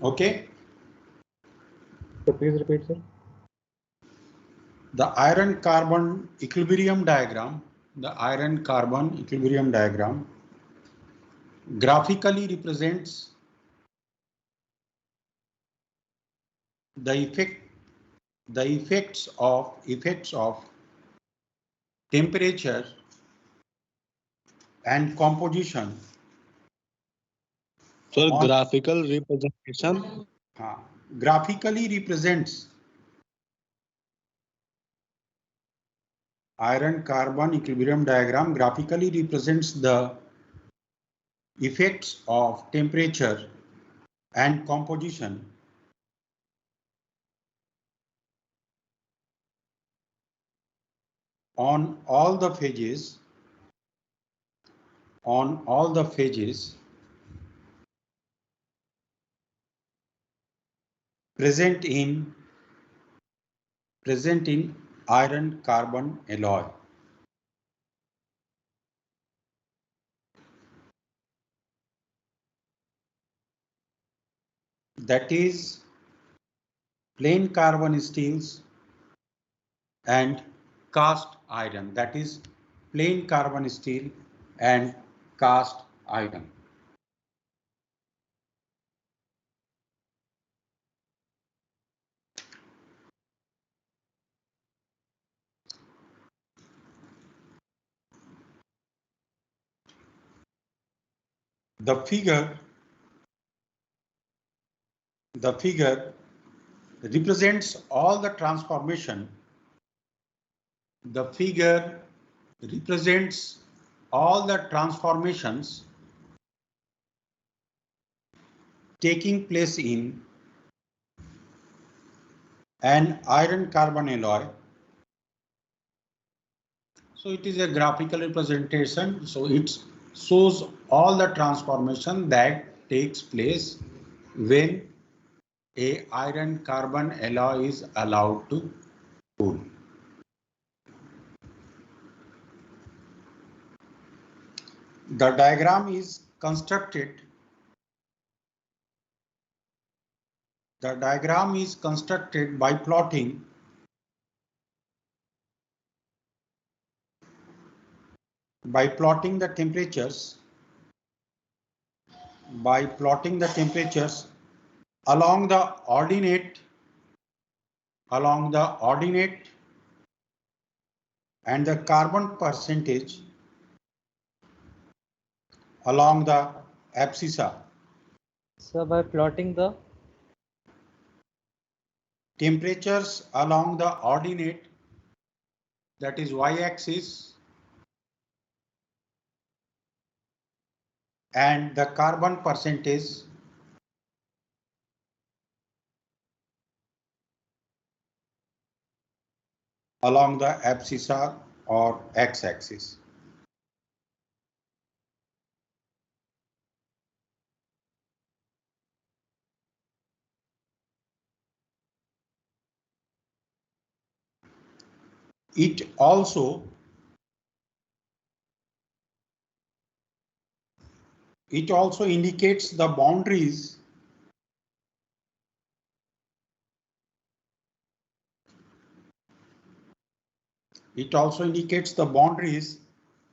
Okay. So please repeat, sir. The iron carbon equilibrium diagram. The iron carbon equilibrium diagram graphically represents the effects of temperature and composition. So graphical representation. Graphically represents iron carbon equilibrium diagram graphically represents the effects of temperature and composition on all the phases present in iron carbon alloy. That is plain carbon steels and cast iron. That is plain carbon steel and cast iron. The figure represents all the transformation. The figure represents all the transformations taking place in an iron carbon alloy. So it is a graphical representation. So it shows all the transformation that takes place when a iron carbon alloy is allowed to cool. The diagram is constructed. The diagram is constructed by plotting the temperatures along the ordinate and the carbon percentage along the abscissa. So by plotting the temperatures along the ordinate, that is y-axis, and the carbon percentage along the abscissa or x-axis. It also indicates the boundaries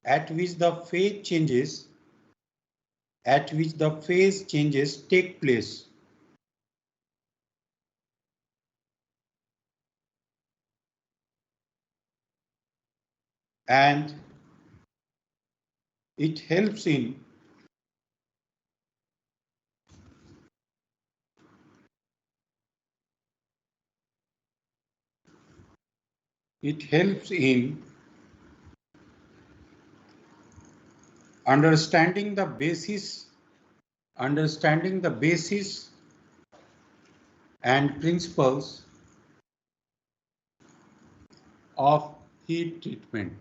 at which the phase changes take place. And it helps in understanding the basis and principles of heat treatment.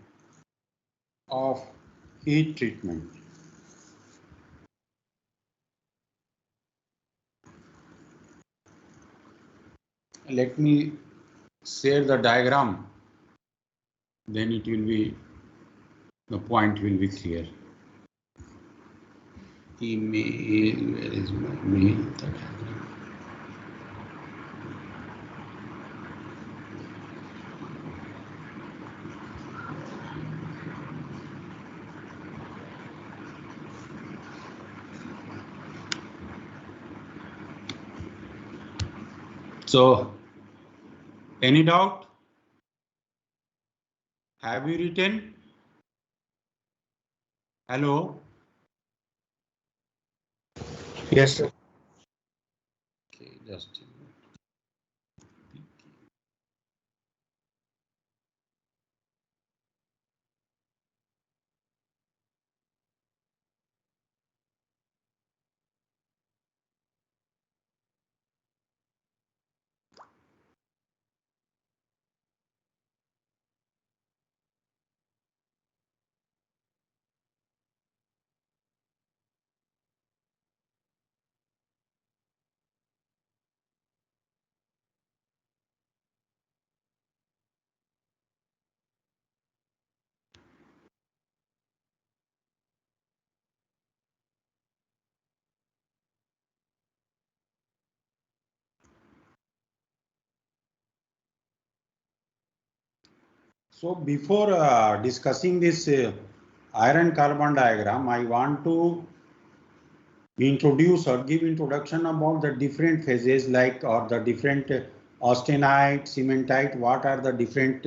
Let me share the diagram, then the point will be clear. Email, where is my mail? So, any doubt? Have you written? Hello? Yes, sir. Okay, just. So before discussing this iron carbon diagram, I want to introduce or give introduction about the different phases like or the different austenite, cementite, what are the different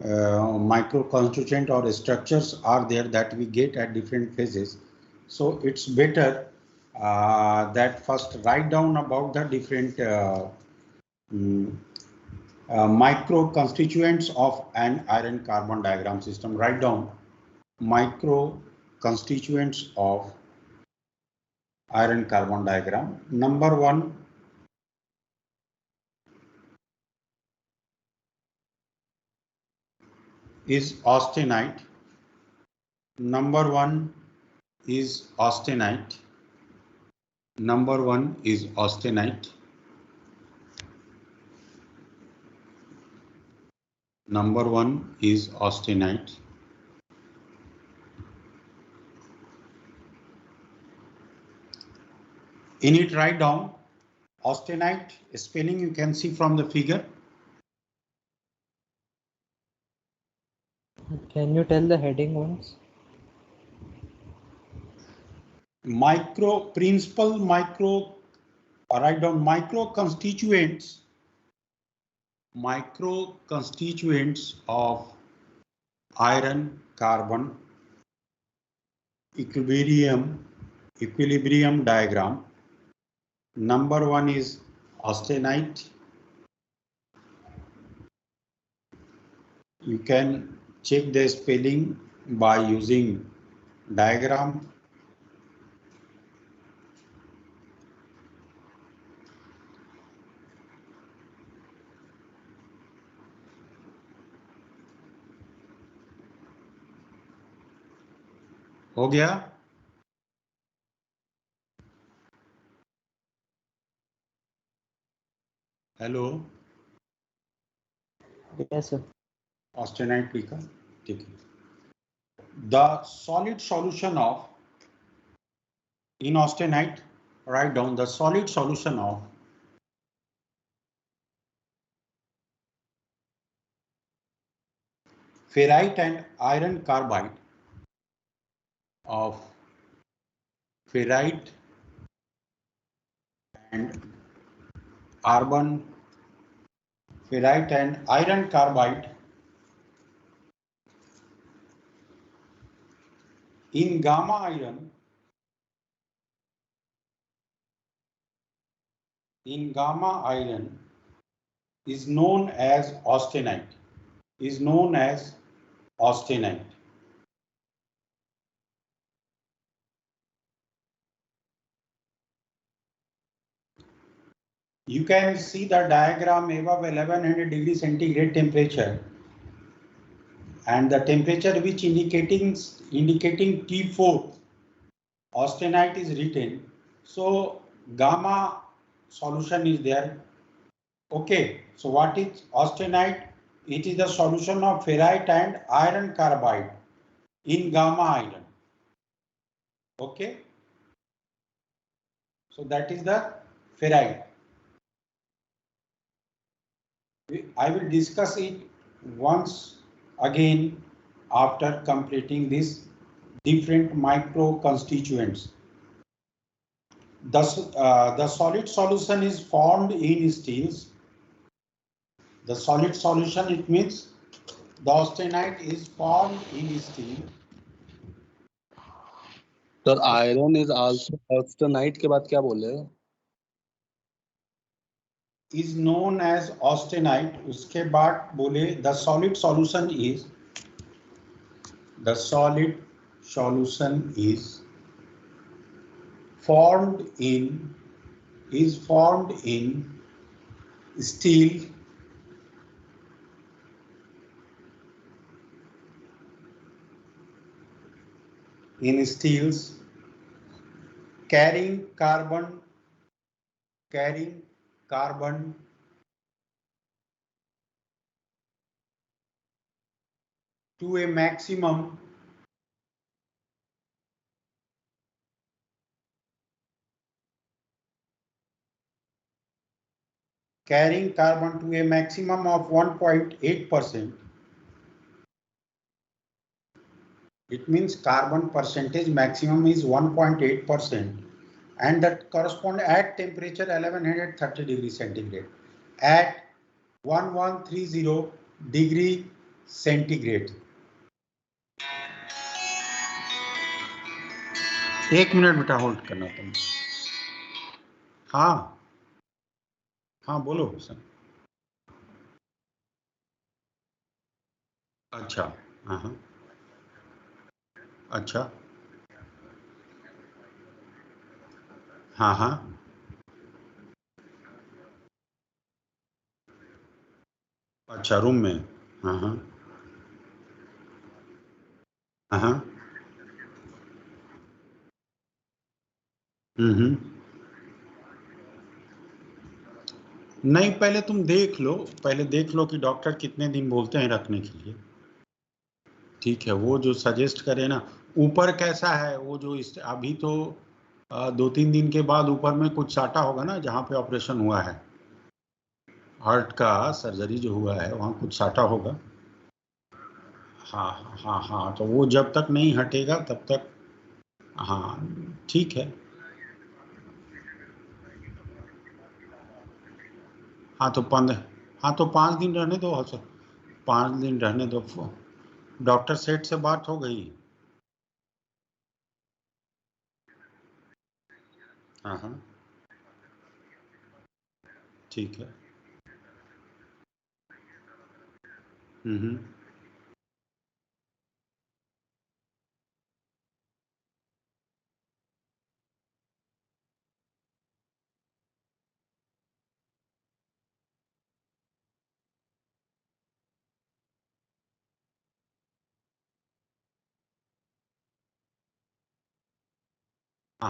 micro constituent or structures are there that we get at different phases. So it's better that first write down about the different mm, micro constituents of an iron carbon diagram system. Write down micro constituents of iron carbon diagram. Number one is austenite. Number one is austenite. Number one is austenite. Number one is austenite. In it, write down austenite spelling you can see from the figure. Can you tell the heading once? Micro principal micro, write down micro constituents of iron carbon equilibrium diagram. Number one is austenite. You can check the spelling by using diagram. हो गया? Hello. Yes, sir. Austenite लिखा, ठीक है. The solid solution of in austenite, write down the solid solution of ferrite and iron carbide of ferrite and ferrite and iron carbide in gamma iron is known as austenite. You can see the diagram above 1100 degree centigrade temperature and the temperature which indicating T4 austenite is written. So gamma solution is there. Okay, so what is austenite? It is the solution of ferrite and iron carbide in gamma iron. Okay, so that is the ferrite. I will discuss it once again after completing this different micro constituents. The solid solution is formed in steels. The solid solution, it means the austenite is formed in steel. Sir, iron is also austenite के बाद क्या बोले? Is known as austenite. उसके बाद बोले the solid solution is formed in steel in steels carrying carbon to a maximum of 1.8%. It means carbon percentage maximum is 1.8%, and that correspond at temperature 1130 degree centigrade at 1130 degree centigrade. एक minute बेटा hold करना तुम. हाँ हाँ बोलो sir. अच्छा हाँ अच्छा हाँ हाँ अच्छा रूम में हाँ हाँ हाँ नहीं पहले तुम देख लो कि डॉक्टर कितने दिन बोलते हैं रखने के लिए. ठीक है, वो जो सजेस्ट करे ना. ऊपर कैसा है वो जो अभी तो 2-3 दिन के बाद ऊपर में कुछ साटा होगा ना, जहाँ पे ऑपरेशन हुआ है, हार्ट का सर्जरी जो हुआ है वहाँ कुछ साटा होगा. हाँ हाँ हाँ, तो वो जब तक नहीं हटेगा तब तक. हाँ ठीक है. हाँ तो 5 दिन रहने दो. 5 दिन रहने दो. डॉक्टर सेठ से बात हो गई? हाँ हाँ ठीक है. हम्म.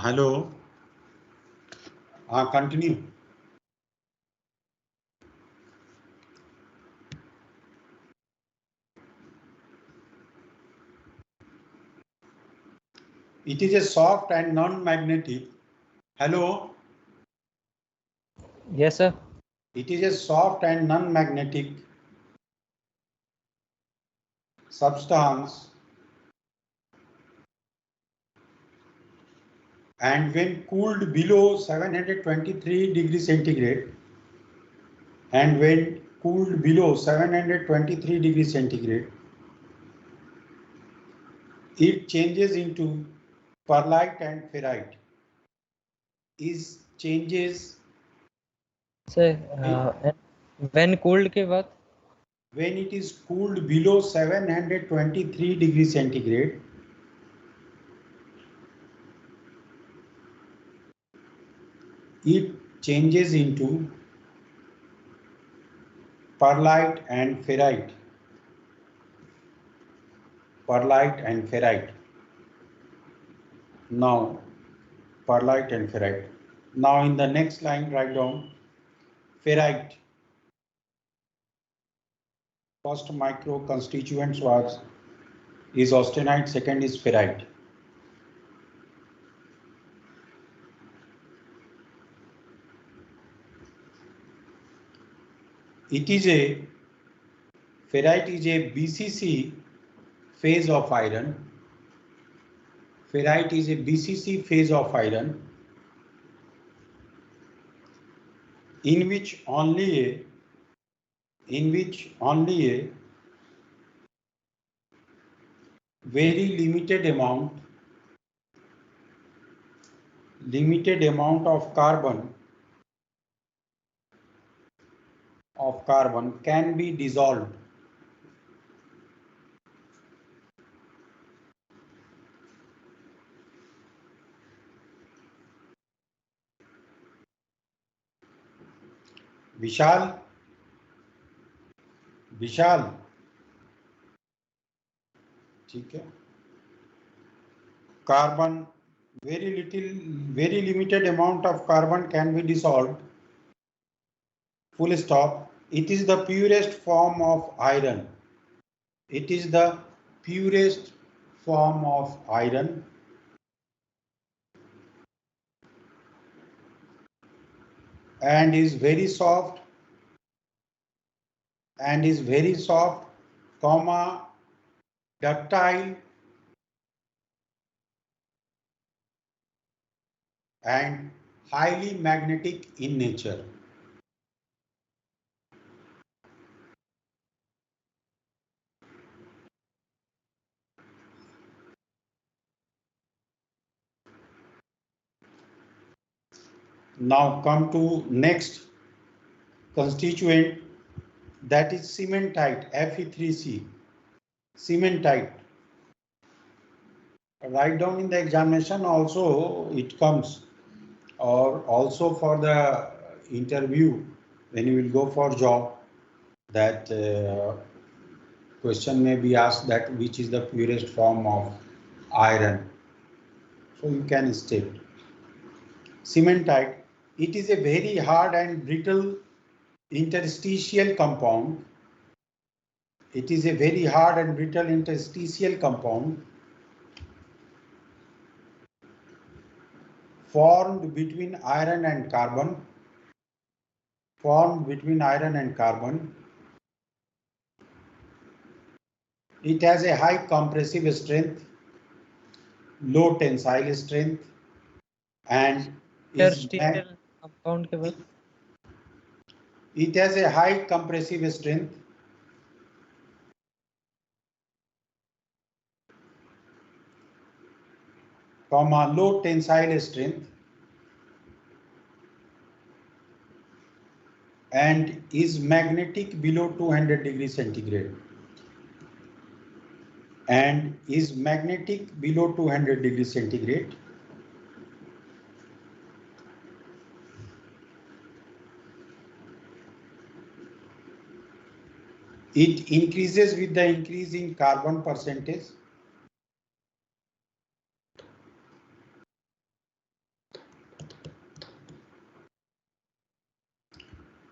हेलो. हाँ continue. It is a soft and non-magnetic. Hello. Yes, sir. It is a soft and non-magnetic substance, and when cooled below 723 degrees centigrade, it changes into perlite and ferrite. Sir, when cooled के बाद? When it is cooled below 723 degrees centigrade, it changes into perlite and ferrite. Now, perlite and ferrite. Now, in the next line, write down ferrite. First micro constituents is austenite, second is ferrite. Ferrite is a BCC phase of iron. in which only a very limited amount of carbon can be dissolved विशाल ठीक है carbon very limited amount of carbon can be dissolved full stop. It is the purest form of iron. It is the purest form of iron and is very soft comma ductile and highly magnetic in nature. Now come to next constituent, that is cementite, Fe3C. Cementite. Write down in the examination also it comes, or also for the interview when you will go for job, that question may be asked that which is the purest form of iron. So you can state cementite. It is a very hard and brittle interstitial compound. It is a very hard and brittle interstitial compound formed between iron and carbon. It has a high compressive strength, low tensile strength, and interstitial compound के बाद it has a high compressive strength, low tensile strength, and is magnetic below 200 degrees centigrade. It increases with the increase in carbon percentage.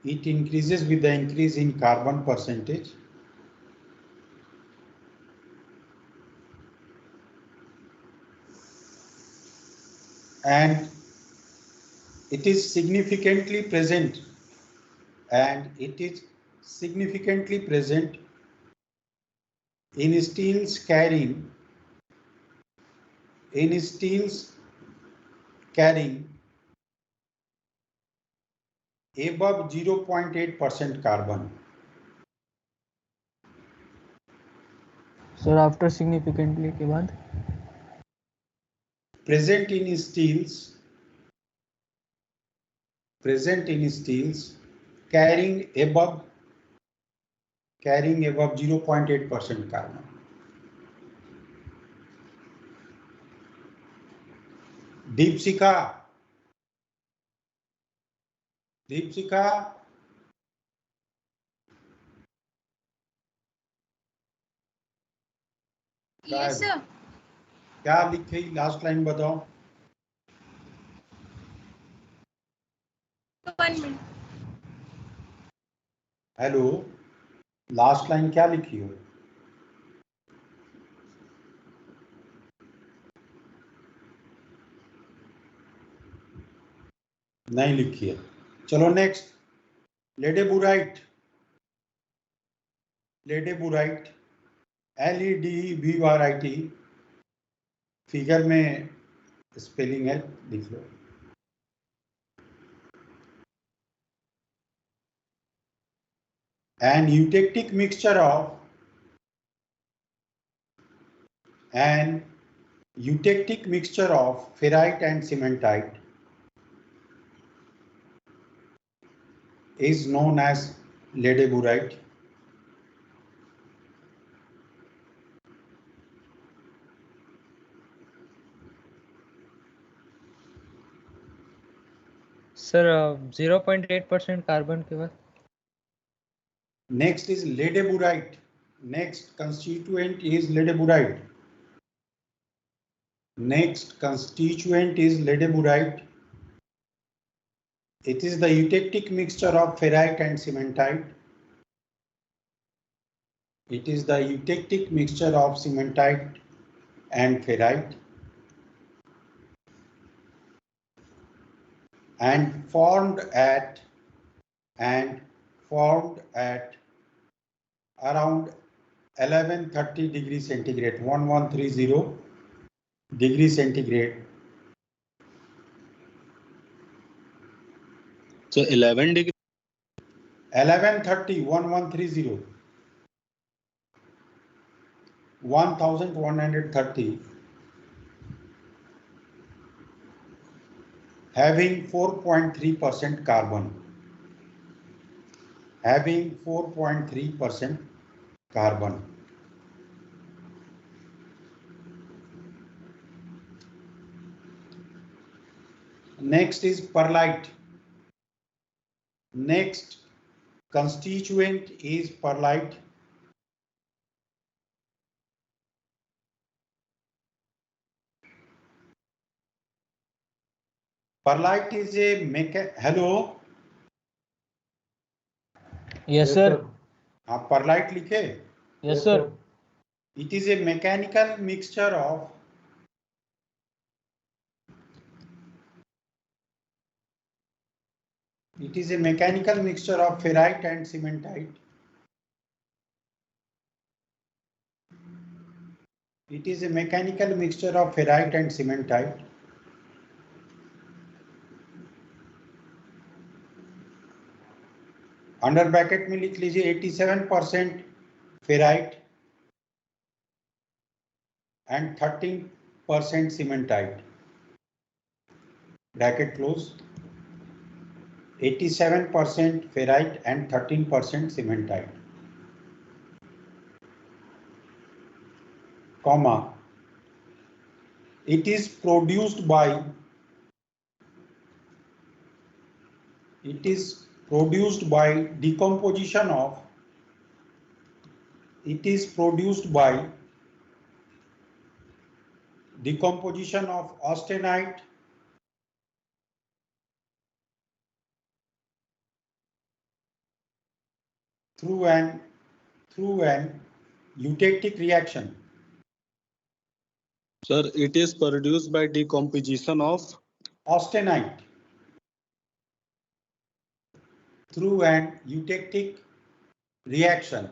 It increases with the increase in carbon percentage. And it is significantly present. In steels carrying above 0.8% carbon. Sir after significantly के बाद present in steels carrying above 0.8% carbon. Deepsika, Yes, sir. क्या लिखे last line बताओ. 1 minute. Hello, last line क्या लिखी हो? नहीं लिखी है. चलो नेक्स्ट, लेडेबुराइट, LEDBURIT. फिगर में स्पेलिंग है, लिख लो. an eutectic mixture of ferrite and cementite is known as ladeburite. Sir 0.8% carbon के बाद Next is ladeburite. Next constituent is ladeburite. Next constituent is ladeburite. It is the eutectic mixture of ferrite and cementite. It is the eutectic mixture of cementite and ferrite, and formed at around 1130 degrees centigrade, 1130 degrees centigrade. So 11 degree. 1130, 1130, having 4.3% carbon. Having 4.3% carbon. Next is perlite. Next constituent is perlite. Perlite is a hello. Yes sir आप perlite लिखे? Yes sir It is a mechanical mixture of ferrite and cementite. It is a mechanical mixture of ferrite and cementite. Under bracket में लिख लीजिए 87% ferrite and 13% cementite. Bracket close. 87% ferrite and 13% cementite. Comma. It is produced by decomposition of austenite through an eutectic reaction. Sir, it is produced by decomposition of Austenite through an eutectic reaction.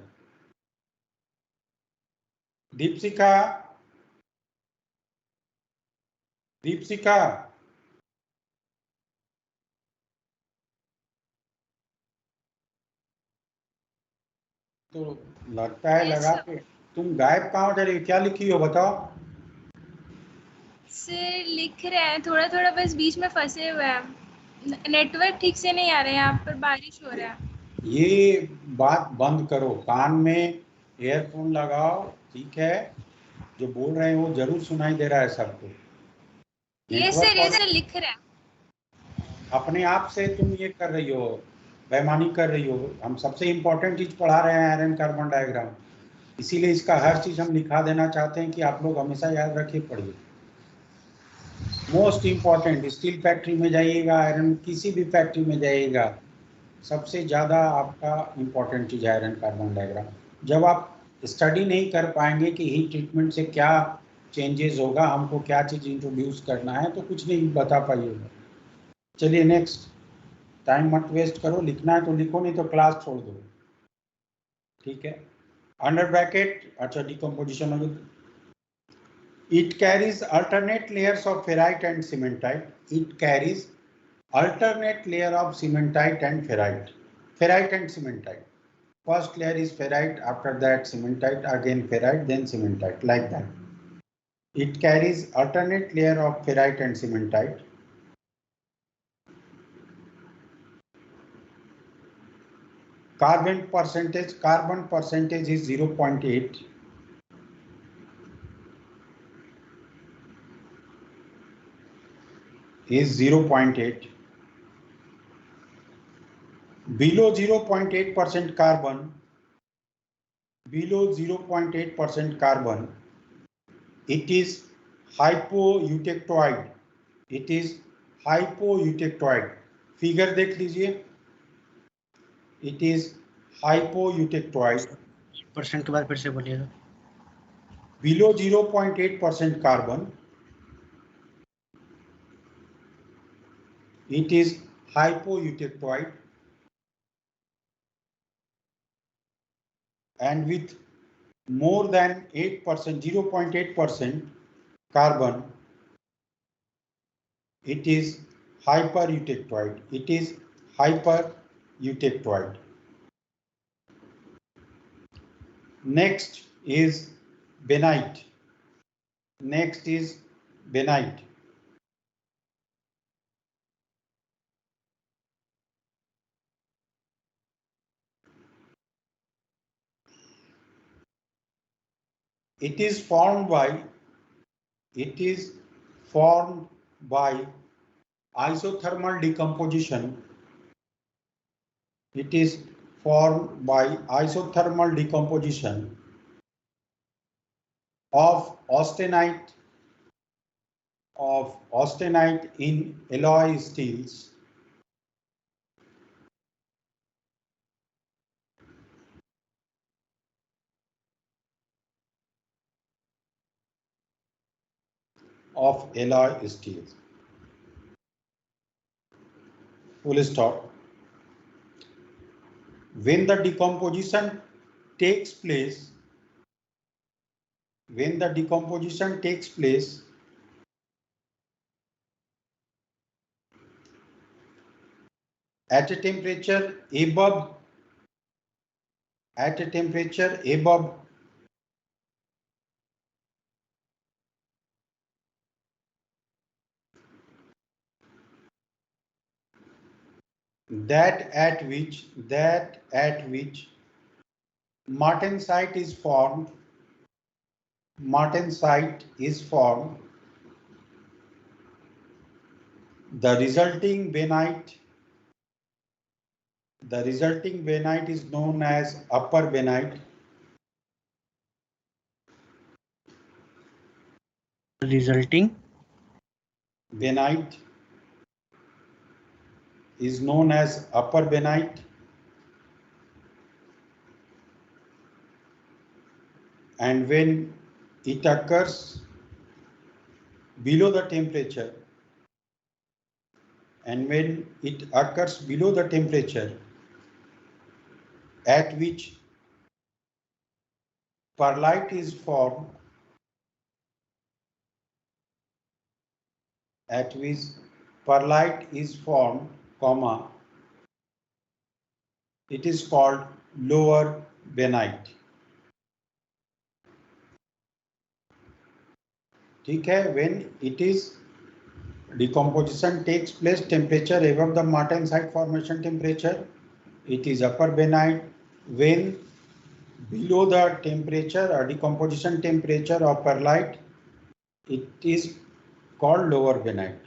Deepsika. तो लगता है लगा के तुम गायब कहाँ हो जा रही हो? क्या लिखी हो बताओ? सर लिख रहे हैं थोड़ा थोड़ा, बस बीच में फंसे हुए हैं, नेटवर्क ठीक से नहीं आ रहा है, यहाँ पर बारिश हो रहा है। ये बात बंद करो, कान में एयरफोन लगाओ, ठीक है? जो बोल रहे हैं वो जरूर सुनाई दे रहा है सबको। ये सर लिख रहे हैं। अपने आप से तुम ये कर रही हो, बेईमानी कर रही हो। हम सबसे इम्पोर्टेंट चीज पढ़ा रहे हैं आयरन कार्बन डायग्राम, इसीलिए इसका हर चीज हम लिखा देना चाहते हैं कि आप लोग हमेशा याद रखिए, पढ़िए। मोस्ट इम्पॉर्टेंट, स्टील फैक्ट्री में जाइएगा, आयरन किसी भी फैक्ट्री में जाइएगा, सबसे ज़्यादा आपका इम्पोर्टेंट चीज़ आयरन कार्बन डायग्राम। जब आप स्टडी नहीं कर पाएंगे कि हीट ट्रीटमेंट से क्या चेंजेस होगा, हमको क्या चीज़ इंट्रोड्यूस करना है, तो कुछ नहीं बता पाइएगा। चलिए नेक्स्ट, टाइम मत वेस्ट करो, लिखना है तो लिखो, नहीं तो क्लास छोड़ दो, ठीक है? अंडर ब्रैकेट, अच्छा डिकम्पोजिशन हो गई। It carries alternate layers of ferrite and cementite. It carries alternate layer of cementite and ferrite and cementite. First layer is ferrite, after that cementite, again ferrite, then cementite, like that. It carries alternate layer of ferrite and cementite. Carbon percentage is 0.8. Is 0.8. Below 0.8% carbon, it is hypoeutectoid. It is hypoeutectoid. Figure देख लीजिए. It is hypoeutectoid. Percent के बाद फिर से बोलिएगा. Below 0.8% carbon, it is hypoeutectoid, and with more than 8%, 0.8% carbon, it is hypereutectoid. It is hypereutectoid. Next is benite. Next is benite. It is formed by isothermal decomposition. It is formed by isothermal decomposition of austenite in alloy steels. Of alloy steels. Full stop. When the decomposition takes place, at a temperature above that at which martensite is formed, the resulting benite is known as upper benite. Resulting Benite is known as upper benite, and when it occurs below the temperature, at which perlite is formed, comma, it is called lower benite. ठीक है. When it is decomposition takes place temperature above the martensite formation temperature, it is upper benite. When below the temperature or decomposition temperature of perlite, it is called lower benite.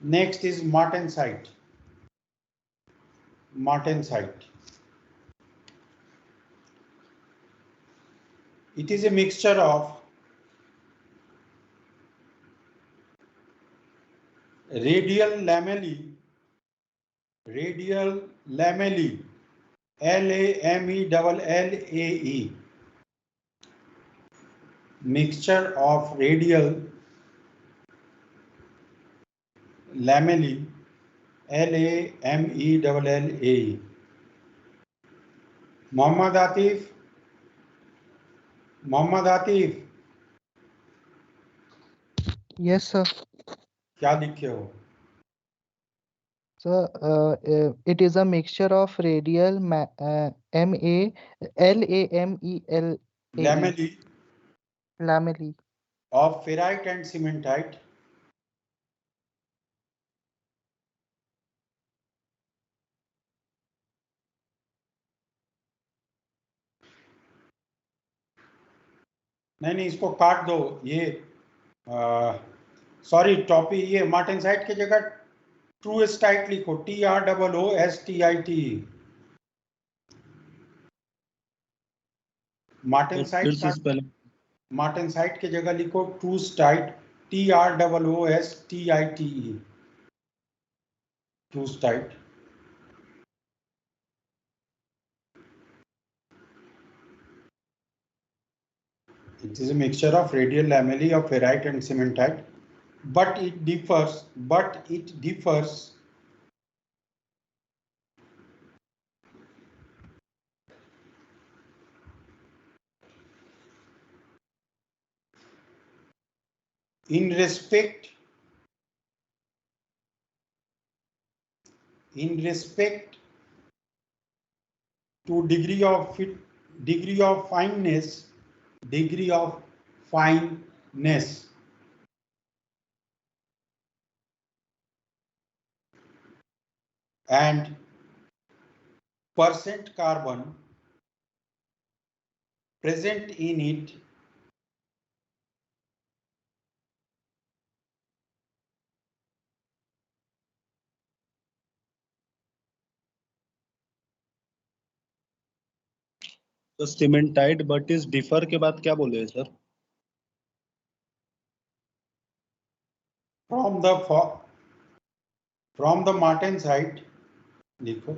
Next is martensite. It is a mixture of radial lamellae, LAMELLAE, mixture of radial lamellae, LAMELLAE. Mohammad Atif, yes sir. क्या लिखे हो? So it is a mixture of radial LAMEL lamellae lamellae. of ferrite and cementite नहीं इसको काट दो ये sorry टॉपी ये martensite की जगह ट्रूस्टाइट लिखो TROOSTITE मार्टेनसाइट की जगह लिखो ट्रूस्टाइट TROOSTITE ट्रूस्टाइट It is a mixture of radial lamellae of ferrite and cementite, but it differs in respect to degree of fineness and percent carbon present in it तो cementite but is differ के बाद क्या बोले sir? from the martensite लिखो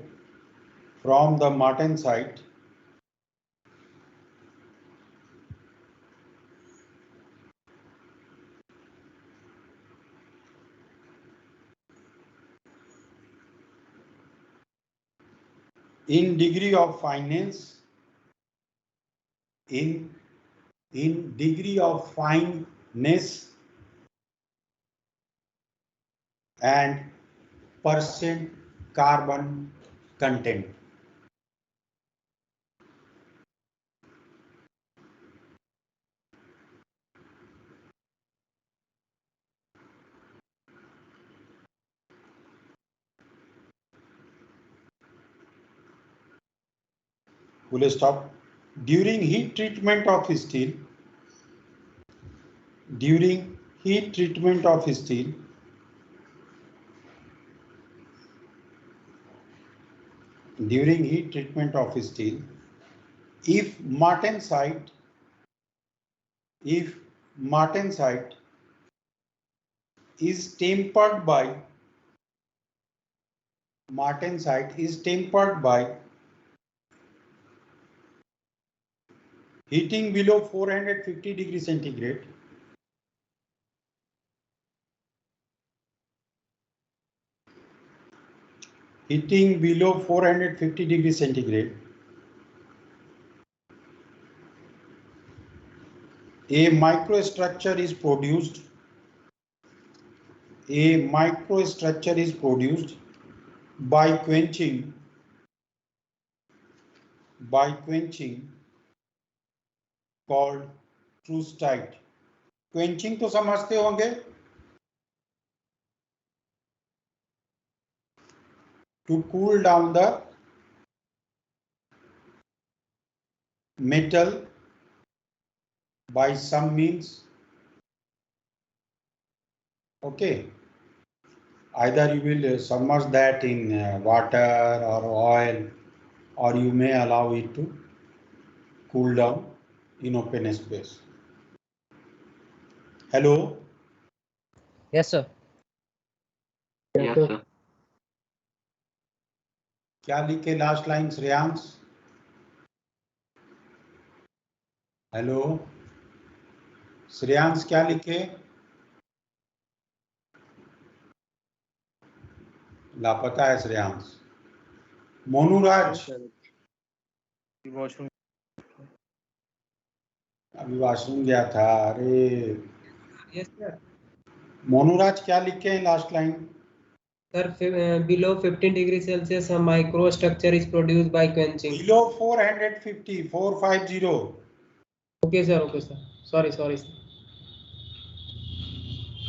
from the martensite in degree of fineness in degree of fineness and percent carbon content. Full stop. During heat treatment of steel, if martensite is tempered by heating below 450 degrees centigrade, a microstructure is produced by quenching called trustite. Quenching तो समझते होंगे, to cool down the metal by some means. Okay, either you will submerge that in water or oil, or you may allow it to cool down in open space. Hello? Yes, sir. Yes, sir. क्या लिखे last line Shreyansh? Hello Shreyansh क्या लिखे? लापता है श्रेयांश। मोनूराज अभी washroom गया था। अरे Yes, sir. मोनूराज क्या लिखे हैं last line? Sir, below 15 degrees Celsius, a microstructure is produced by quenching. Below 450, 450. Okay, sir. Okay, sir. Sorry, sir.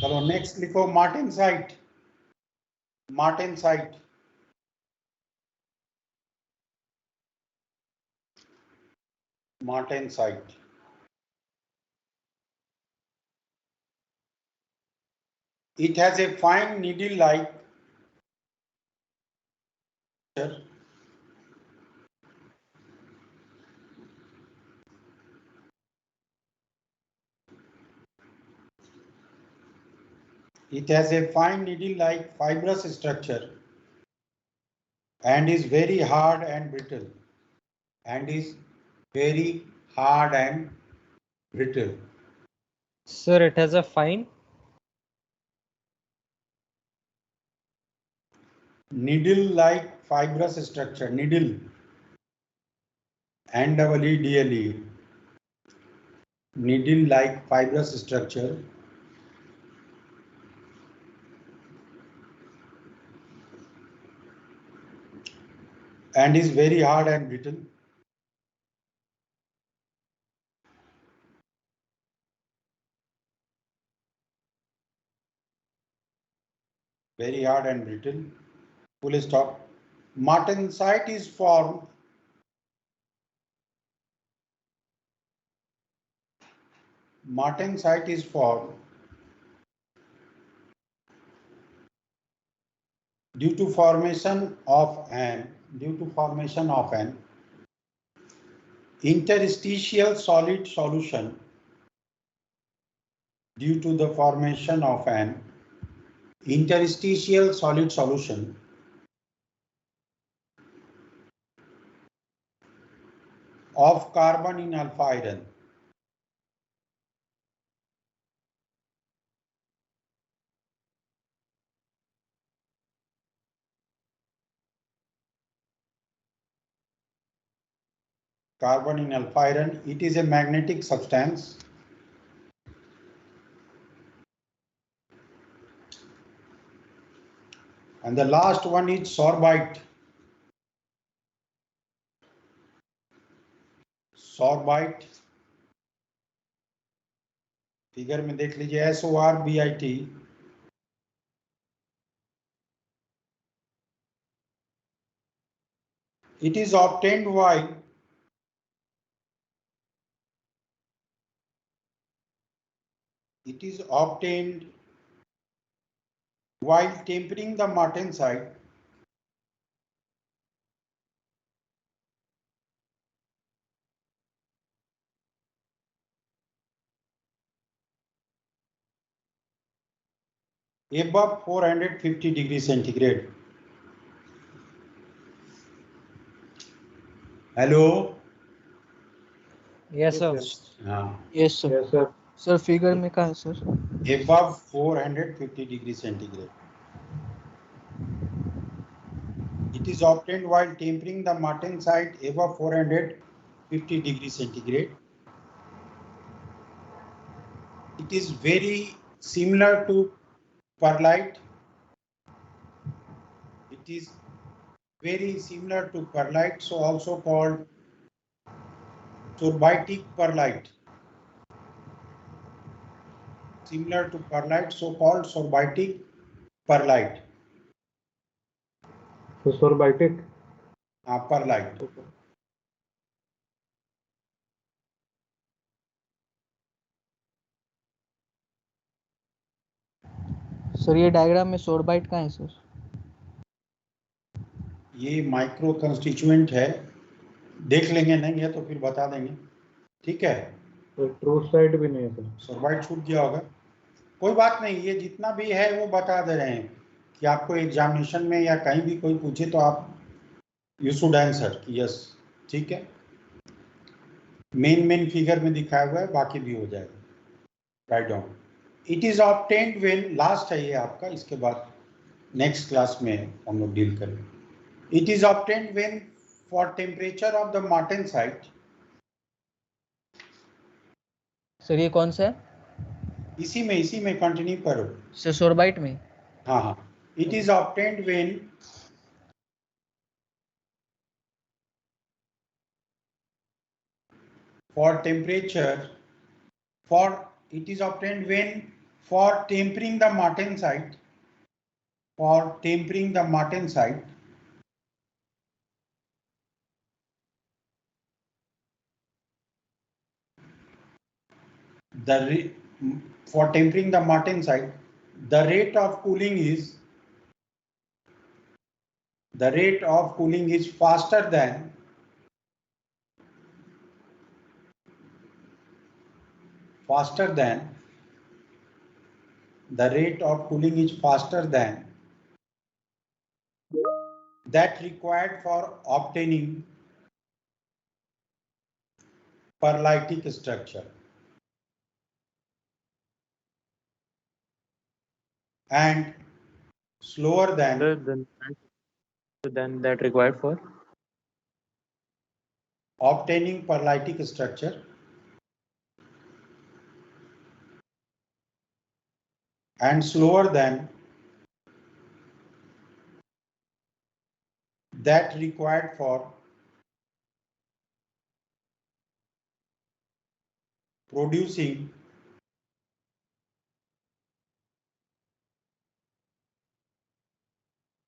चलो नेक्स्ट लिखो martensite. Martensite. Martensite. It has a fine needle-like structure. It has a fine needle-like fibrous structure and is very hard and brittle. And is very hard and brittle. Sir, it has a fine. Needle-like fibrous structure. Needle. N-E-E-D-L-E. Needle-like fibrous structure. And is very hard and brittle. Very hard and brittle. Full stop. Martensite is formed due to formation of an interstitial solid solution. Due to the formation of an interstitial solid solution of carbon in alpha iron. Carbon in alpha iron, it is a magnetic substance. And the last one is sorbite. Sorbite. Figure में देख लीजिए SORBIT. It is obtained while tempering the martensite above 450 degrees centigrade. Hello? Yes, sir. Yes, sir. Yes, sir. Sir, figure में कहाँ है sir? Above 450 degrees centigrade. It is obtained while tempering the martensite above 450 degrees centigrade. It is very similar to perlite. It is very similar to perlite, so also called sorbitic perlite. Similar to perlite, so called sorbitic perlite. So sorbitic. Perlite. Sir ये diagram में सोरबाइट कहाँ है sir? ये micro constituent है, देख लेंगे, नहीं है तो फिर बता देंगे. ठीक है. तो ट्रू साइड भी नहीं है सर. सोरबाइट छूट गया होगा, कोई बात नहीं. ये जितना भी है वो बता दे रहे हैं कि आपको एग्जामिनेशन में या कहीं भी कोई पूछे तो आप यू शुड आंसर यस. ठीक है. मेन फिगर में दिखाया हुआ है, बाकी भी हो जाएगा. Write down. It is obtained when, last है ये आपका, इसके बाद नेक्स्ट क्लास में हम लोग डील करेंगे. It is obtained when for temperature of the martensite. Sir ये कौन सा है? इसी में कंटिन्यू करो. सर सोरबाइट में? हाँ. It is obtained when for temperature, it is obtained when for tempering the martensite, for tempering the martensite, the rate of cooling is faster than that required for obtaining perlitic structure, and slower than Then that required for obtaining perlitic structure and slower than that required for producing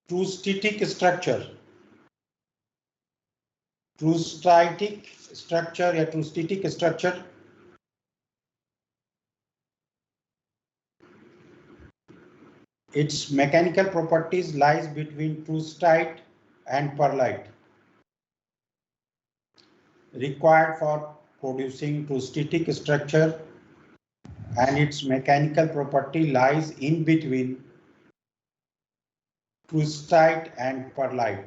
true static structure. Its mechanical properties lies between trustite and perlite, required for producing trustitic structure, and its mechanical property lies in between trustite and perlite.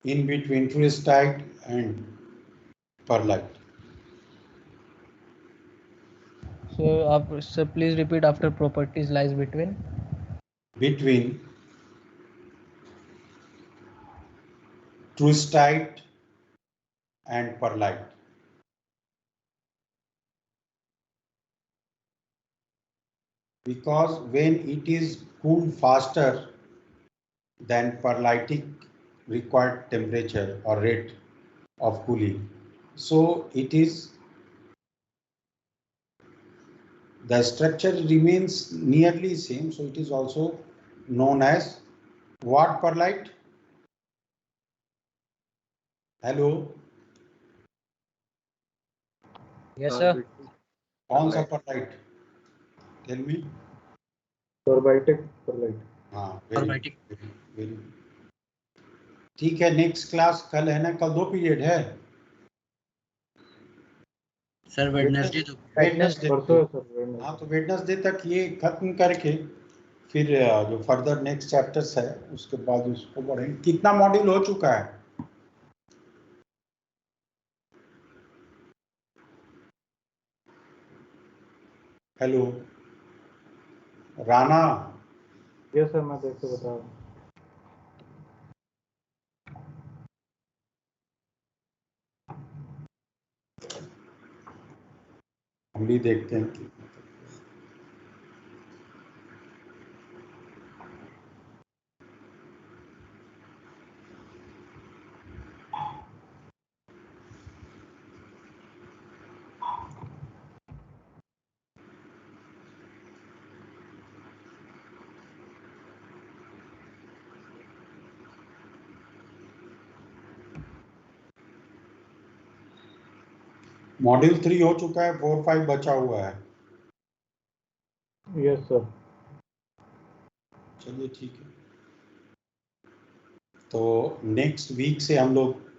In between trustite and perlite. So please repeat after properties lies between. Trustite and perlite. Because when it is cooled faster than perlitic required temperature or rate of cooling, so the structure remains nearly same, so it is also known as what perlite? Hello? Yes, sir. कौन सा perlite? Tell me. Sorbitic perlite. हाँ, Sorbitic. very. ठीक है, next class कल है ना, कल 2 period है सर वेडनेसडे तो वेडनेसडे। परसों है सर वेडनेसडे। हाँ, तो वेडनेसडे तक ये खत्म करके फिर जो फर्दर नेक्स्ट चैप्टर्स है उसके बाद उसको पढ़ेंगे। कितना मॉड्यूल हो चुका है? हेलो राणा, यस सर, मैं देख के बता रहा हूँ। हम भी देखते हैं कि मॉड्यूल 3 हो चुका है, 4, 5 बचा हुआ है। Yes sir. चलिए ठीक है, तो नेक्स्ट वीक से हम लोग